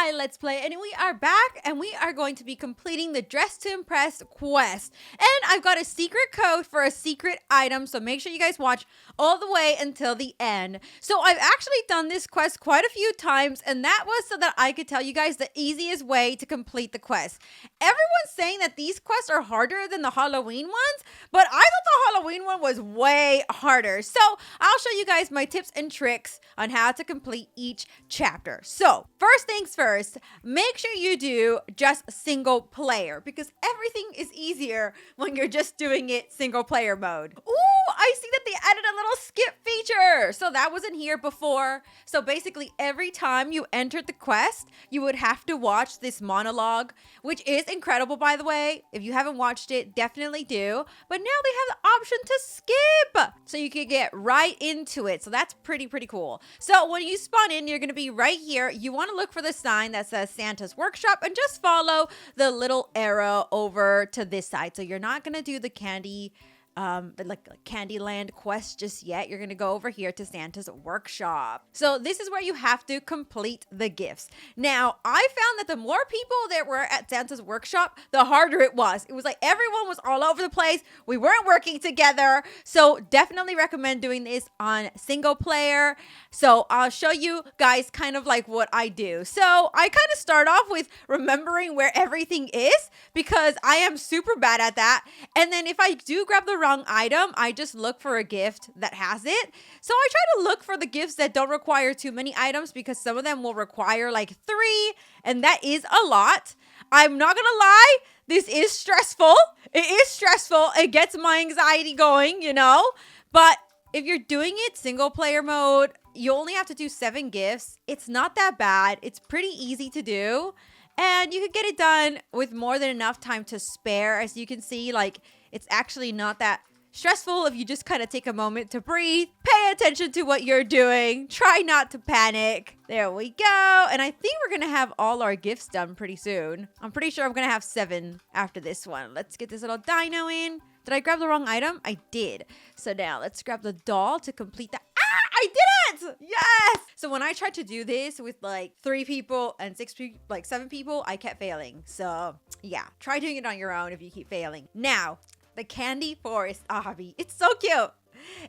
DTI Let's Play, and we are back, and we are going to be completing the Dress to Impress quest. And I've got a secret code for a secret item, so make sure you guys watch all the way until the end. So I've actually done this quest quite a few times, and that was so that I could tell you guys the easiest way to complete the quest. Everyone's saying that these quests are harder than the Halloween ones, but I thought the Halloween one was way harder. So I'll show you guys my tips and tricks on how to complete each chapter. So first things first, make sure you do just single player because everything is easier when you're just doing it single player mode. Ooh, I see that they added a little skip feature. So that wasn't here before. So basically every time you entered the quest, you would have to watch this monologue, which is incredible, by the way. If you haven't watched it, definitely do. But now they have the option to skip, so you can get right into it. So that's pretty cool. So when you spawn in, you're going to be right here. You want to look for the sign that says Santa's Workshop and just follow the little arrow over to this side. So you're not going to do the candy like Candyland quest just yet. You're gonna go over here to Santa's Workshop. So this is where you have to complete the gifts. Now I found that the more people that were at Santa's Workshop, the harder it was. It was like everyone was all over the place. We weren't working together. So definitely recommend doing this on single player. So I'll show you guys kind of like what I do. So I kind of start off with remembering where everything is because I am super bad at that. And then if I do grab the wrong item, I just look for a gift that has it. So I try to look for the gifts that don't require too many items because some of them will require like 3, and that is a lot. I'm not gonna lie, this is stressful. It is stressful. It gets my anxiety going, you know? But if you're doing it single player mode, you only have to do 7 gifts. It's not that bad. It's pretty easy to do. And you could get it done with more than enough time to spare. As you can see, like, it's actually not that stressful if you just kind of take a moment to breathe, pay attention to what you're doing, try not to panic. There we go. And I think we're going to have all our gifts done pretty soon. I'm pretty sure I'm going to have 7 after this one. Let's get this little dino in. Did I grab the wrong item? I did. So now let's grab the doll to complete that. I did it! Yes! So when I tried to do this with like 3 people and 6 people, like 7 people, I kept failing. So yeah, try doing it on your own if you keep failing. Now, the Candy Forest obby. It's so cute.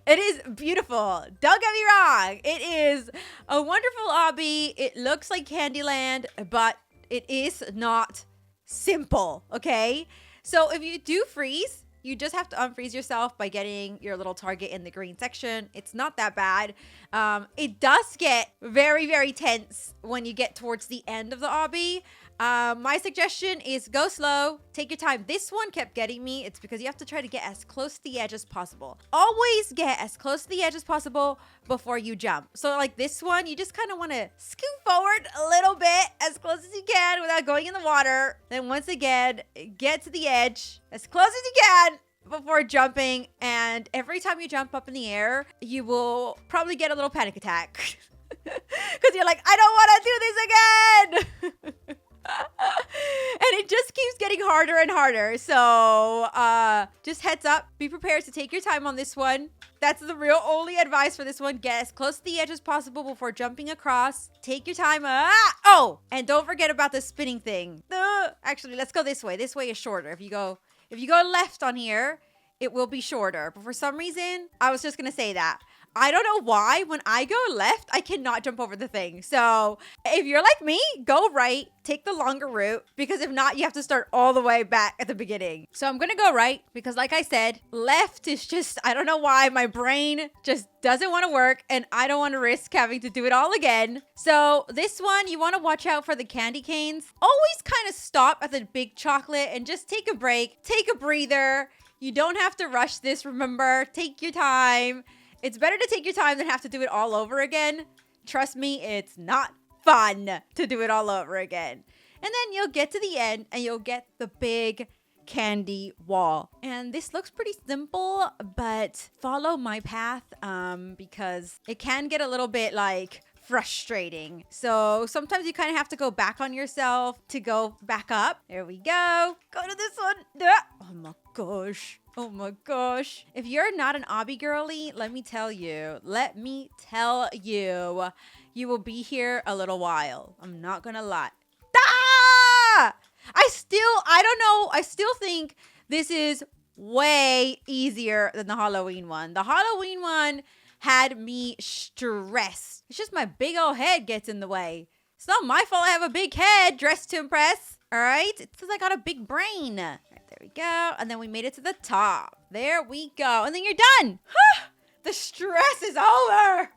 It is beautiful. Don't get me wrong. It is a wonderful obby. It looks like Candyland, but it is not simple, okay? So if you do freeze, you just have to unfreeze yourself by getting your little target in the green section. It's not that bad. It does get very tense when you get towards the end of the obby. My suggestion is go slow, take your time. This one kept getting me. It's because you have to try to get as close to the edge as possible. Always get as close to the edge as possible before you jump. So like this one, you just kind of want to scoot forward a little bit as close as you can without going in the water. Then once again, get to the edge as close as you can before jumping. And every time you jump up in the air, you will probably get a little panic attack because you're like, I don't want to do this again. And it just keeps getting harder and harder. So just heads up, be prepared to take your time on this one. That's the real only advice for this one. Get as close to the edge as possible before jumping across. Take your time. Oh, and don't forget about the spinning thing. Actually, let's go this way. This way is shorter. If you go left on here, it will be shorter. But for some reason, I was just gonna say that. I don't know why when I go left, I cannot jump over the thing. So if you're like me, go right, take the longer route, because if not, you have to start all the way back at the beginning. So I'm going to go right because like I said, left is just, I don't know why my brain just doesn't want to work and I don't want to risk having to do it all again. So this one, you want to watch out for the candy canes. Always kind of stop at the big chocolate and just take a break, take a breather. You don't have to rush this, remember, take your time. It's better to take your time than have to do it all over again. Trust me, it's not fun to do it all over again. And then you'll get to the end and you'll get the big candy wall. And this looks pretty simple, but follow my path because it can get a little bit like frustrating. So sometimes you kind of have to go back on yourself to go back up. There we go. Go to this one. Oh my gosh. Oh my gosh. If you're not an obby girly, let me tell you, you will be here a little while. I'm not gonna lie. I don't know. I still think this is way easier than the Halloween one. The Halloween one had me stressed. It's just my big old head gets in the way. It's not my fault I have a big head, dressed to impress. All right? It's because I got a big brain. All right, there we go. And then we made it to the top. There we go. And then you're done. The stress is over.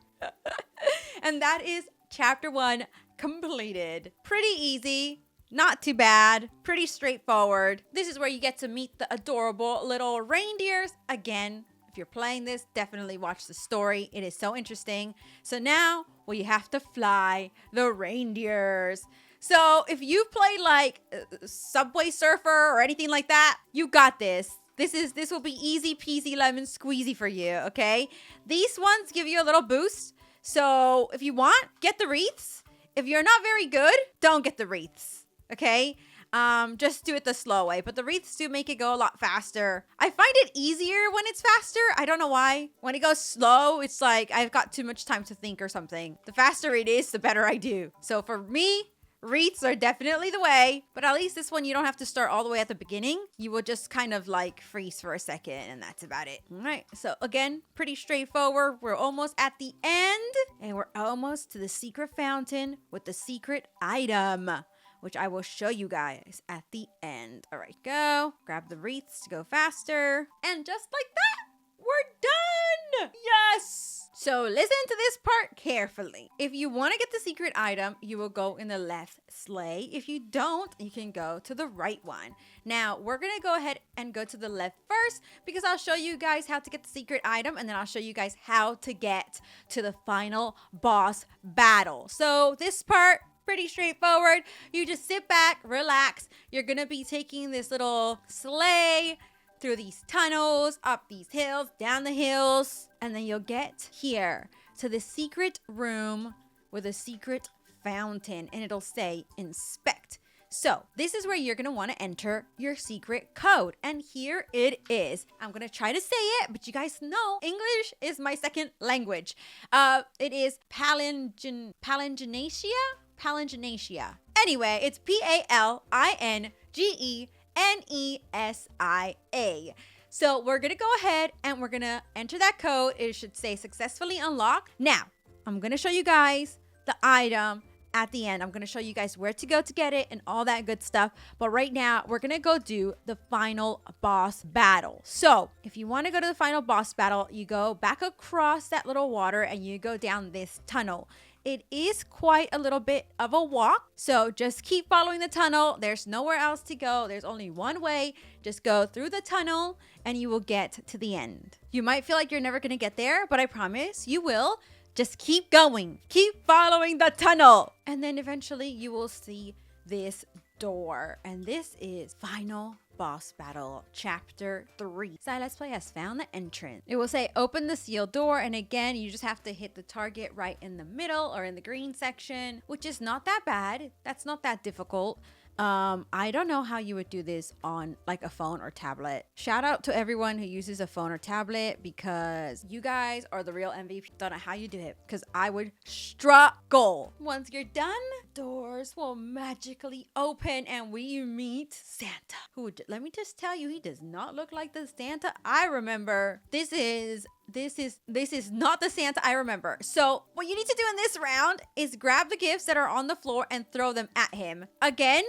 And that is chapter 1 completed. Pretty easy. Not too bad. Pretty straightforward. This is where you get to meet the adorable little reindeers. Again, if you're playing this, definitely watch the story. It is so interesting. So now, well, you have to fly the reindeers. So if you've played like Subway Surfer or anything like that, you got this. This will be easy peasy lemon squeezy for you, okay? These ones give you a little boost. So if you want, get the wreaths. If you're not very good, don't get the wreaths, okay? Just do it the slow way. But the wreaths do make it go a lot faster. I find it easier when it's faster. I don't know why. When it goes slow, it's like I've got too much time to think or something. The faster it is, the better I do. So for me, wreaths are definitely the way, but at least this one you don't have to start all the way at the beginning. You will just kind of like freeze for a second and that's about it. All right, so again, pretty straightforward. We're almost at the end and we're almost to the secret fountain with the secret item, which I will show you guys at the end. All right, go. Grab the wreaths to go faster. And just like that, we're done. Yes. So listen to this part carefully. If you want to get the secret item, you will go in the left sleigh. If you don't, you can go to the right one. Now, we're going to go ahead and go to the left first because I'll show you guys how to get the secret item and then I'll show you guys how to get to the final boss battle. So this part, pretty straightforward. You just sit back, relax. You're going to be taking this little sleigh through these tunnels, up these hills, down the hills, and then you'll get here to the secret room with a secret fountain, and it'll say inspect. So this is where you're going to want to enter your secret code, and here it is. I'm going to try to say it, but you guys know English is my second language. It is Palingenesia. Anyway, it's Palingenesia. So we're going to go ahead and we're going to enter that code. It should say successfully unlocked. Now, I'm going to show you guys the item at the end. I'm going to show you guys where to go to get it and all that good stuff. But right now, we're going to go do the final boss battle. So if you want to go to the final boss battle, you go back across that little water and you go down this tunnel. It is quite a little bit of a walk, so just keep following the tunnel. There's nowhere else to go. There's only one way. Just go through the tunnel and you will get to the end. You might feel like you're never going to get there, but I promise you will. Just keep going. Keep following the tunnel. And then eventually you will see this door. And this is Final Boss Battle Chapter 3. So Let's Play has found the entrance. It will say open the sealed door, and again you just have to hit the target right in the middle or in the green section, which is not that bad. That's not that difficult. I don't know how you would do this on like a phone or tablet. Shout out to everyone who uses a phone or tablet because you guys are the real MVP. Don't know how you do it because I would struggle. Once you're done, doors will magically open and we meet Santa, who, let me just tell you, he does not look like the Santa I remember. This is not the Santa I remember. So what you need to do in this round is grab the gifts that are on the floor and throw them at him. Again,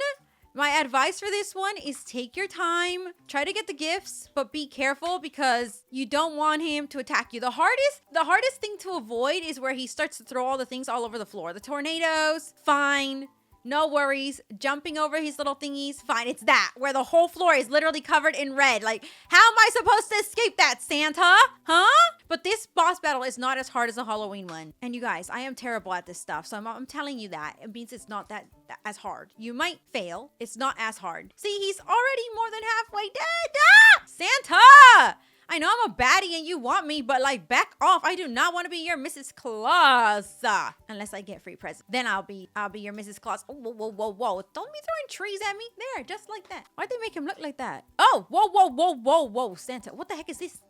my advice for this one is take your time, try to get the gifts, but be careful because you don't want him to attack you. The hardest thing to avoid is where he starts to throw all the things all over the floor. The tornadoes, fine. No worries. Jumping over his little thingies, fine. It's that, where the whole floor is literally covered in red. Like, how am I supposed to escape that, Santa? Huh? But this boss battle is not as hard as the Halloween one. And you guys, I am terrible at this stuff. So I'm telling you that. It means it's not that as hard. You might fail. It's not as hard. See, he's already more than halfway dead. Ah! Santa! I know I'm a baddie and you want me, but like back off. I do not want to be your Mrs. Claus. Unless I get free presents. Then I'll be your Mrs. Claus. Oh, whoa, whoa, whoa, whoa. Don't be throwing trees at me. There, just like that. Why'd they make him look like that? Oh, whoa, whoa, whoa, whoa, whoa, Santa. What the heck is this?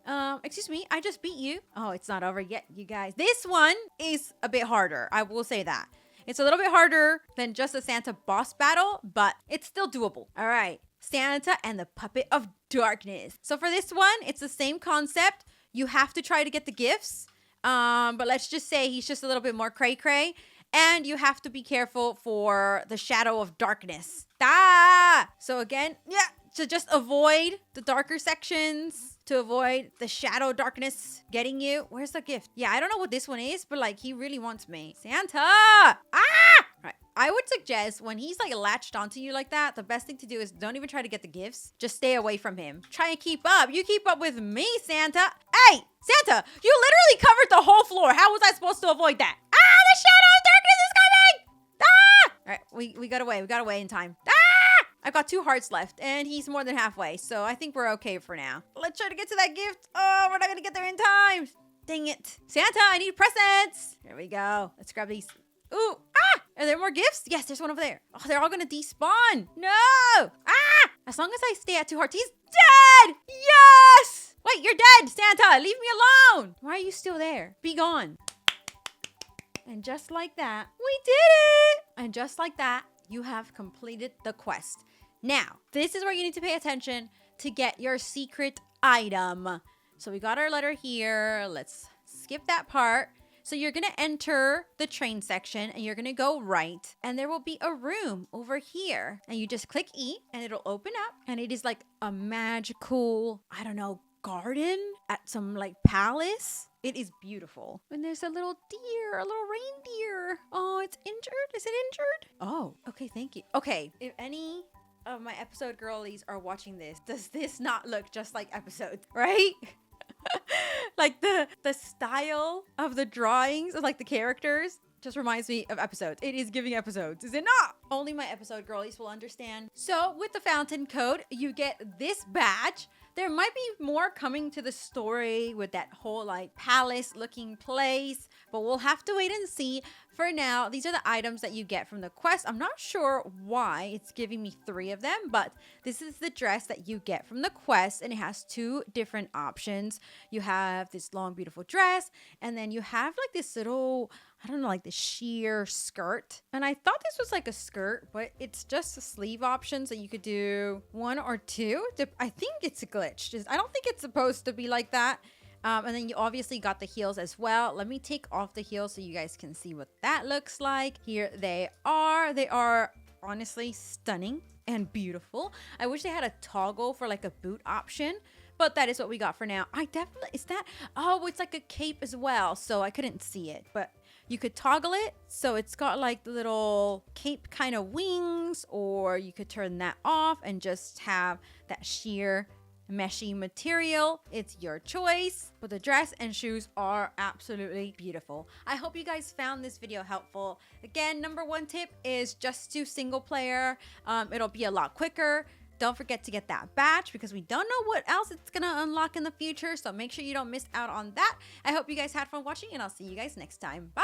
Excuse me. I just beat you. Oh, it's not over yet, you guys. This one is a bit harder. I will say that. It's a little bit harder than just a Santa boss battle, but it's still doable. All right. Santa and the Puppet of Darkness. So for this one, it's the same concept. You have to try to get the gifts. But let's just say he's just a little bit more cray-cray. And you have to be careful for the shadow of darkness. So again, to just avoid the darker sections, to avoid the shadow darkness getting you. Where's the gift? Yeah, I don't know what this one is, but like he really wants me. Santa! Right. I would suggest when he's like latched onto you like that, the best thing to do is don't even try to get the gifts. Just stay away from him. Try and keep up. You keep up with me, Santa. Hey, Santa, you literally covered the whole floor. How was I supposed to avoid that? The shadow of darkness is coming! All right, we got away. We got away in time. I've got 2 hearts left, and he's more than halfway, so I think we're okay for now. Let's try to get to that gift. Oh, we're not gonna get there in time. Dang it. Santa, I need presents. Here we go. Let's grab these. Ooh, are there more gifts? Yes, there's one over there. Oh, they're all gonna despawn. No! As long as I stay at 2 hearts, he's dead! Yes! Wait, you're dead, Santa. Leave me alone. Why are you still there? Be gone. And just like that, we did it! And just like that, you have completed the quest. Now, this is where you need to pay attention to get your secret item. So we got our letter here. Let's skip that part. So you're going to enter the train section and you're going to go right. And there will be a room over here. And you just click E and it'll open up. And it is like a magical, I don't know, garden at some like palace. It is beautiful. And there's a little deer, a little reindeer. Oh, it's injured. Is it injured? Oh, okay. Thank you. Okay. If any of my episode girlies are watching this, does this not look just like episodes, right? Like the style of the drawings of like the characters just reminds me of episodes. It is giving episodes, is it not? Only my episode girlies will understand. So with the fountain code, you get this badge. There might be more coming to the story with that whole like palace looking place, but we'll have to wait and see. For now, these are the items that you get from the quest. I'm not sure why it's giving me 3 of them, but this is the dress that you get from the quest, and it has 2 different options. You have this long, beautiful dress, and then you have like this little, I don't know, like the sheer skirt. And I thought this was like a skirt, but it's just a sleeve option, so you could do 1 or 2. I think it's glitched. I don't think it's supposed to be like that. And then you obviously got the heels as well. Let me take off the heels so you guys can see what that looks like. Here they are. They are honestly stunning and beautiful. I wish they had a toggle for like a boot option, but that is what we got for now. Is that, oh, it's like a cape as well. So I couldn't see it, but you could toggle it. So it's got like the little cape kind of wings, or you could turn that off and just have that sheer meshy material. It's your choice, but the dress and shoes are absolutely beautiful. I hope you guys found this video helpful. Again, number 1 tip is just do single player. It'll be a lot quicker. Don't forget to get that badge because we don't know what else it's gonna unlock in the future, so make sure you don't miss out on that. I hope you guys had fun watching, and I'll see you guys next time. Bye.